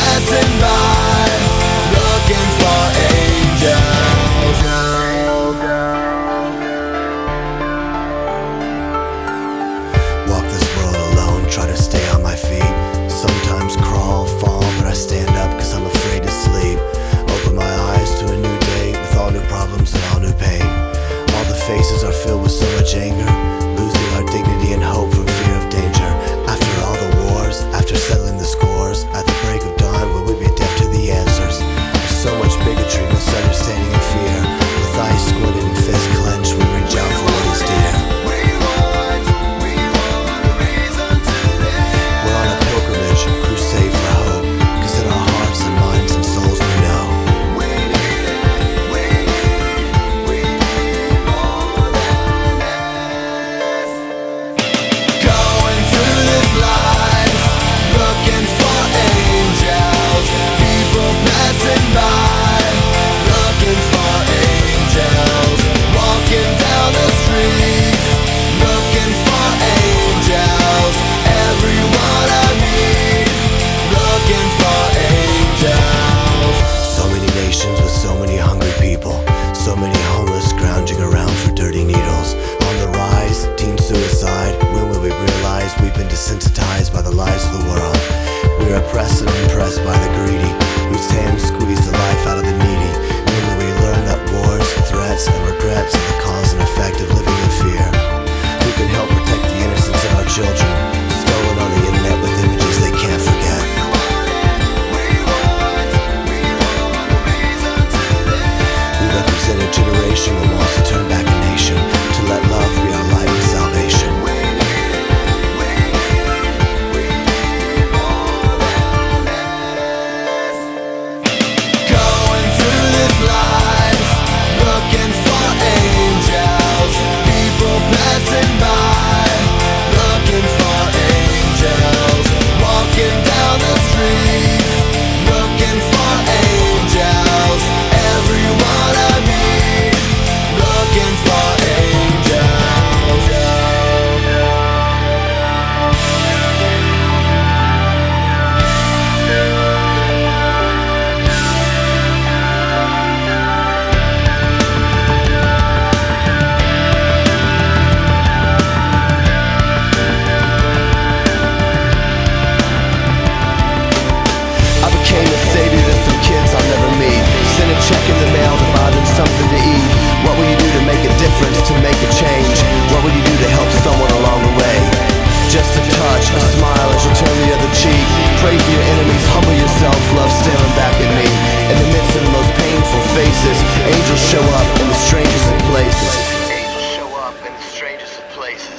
passing by, looking for angels. Walk this world alone, try to stay on my feet. Sometimes crawl, fall, but I stand up cause I'm afraid to sleep. Open my eyes to a new day with all new problems and all new pain. All the faces are filled with so much anger, losing our dignity and hope from fear of danger. After all the wars, after settling the scores, at the break of dawn will we be deaf to the answers? There's so much bigotry, misunderstanding and fear. With eyes squinted and fists clenched, we reach out for what is dear. We're on a pilgrimage, crusade for hope, cause in our hearts and minds and souls we know going through this life, looking for angels. People passing by, looking for angels. Walking down the streets, looking for angels. Everyone I meet, looking for angels. So many nations with so many hungry people, so many homeless scrounging around for dirty needles. On the rise, teen suicide. When will we realize we've been desensitized by the lies of the world? We're oppressed and impressed by the greedy, whose hands squeeze the life out of the needy. When will we learn that wars, threats, and regrets are the cause and effect of living in fear? Who can help protect the innocence of our children, stolen on the internet with images they can't forget? We represent a generation that wants to turn back a nation, to let love be our light and salvation. Going through this life, looking for angels. People passing by, looking for angels. Walking down the streets, looking for angels. Everyone I meet, looking for angels. I became a savior to some kids I'll never meet. Send a check in the mail to buy them something to eat. What will you do to make a difference, to make a change? What will you do to help someone along the way? Just a touch, a smile as you turn the other cheek. Pray for your enemies, humble yourself, love staring back at me. In the midst of the most painful faces, angels show up in the strangest of places. Angels show up in the strangest of places.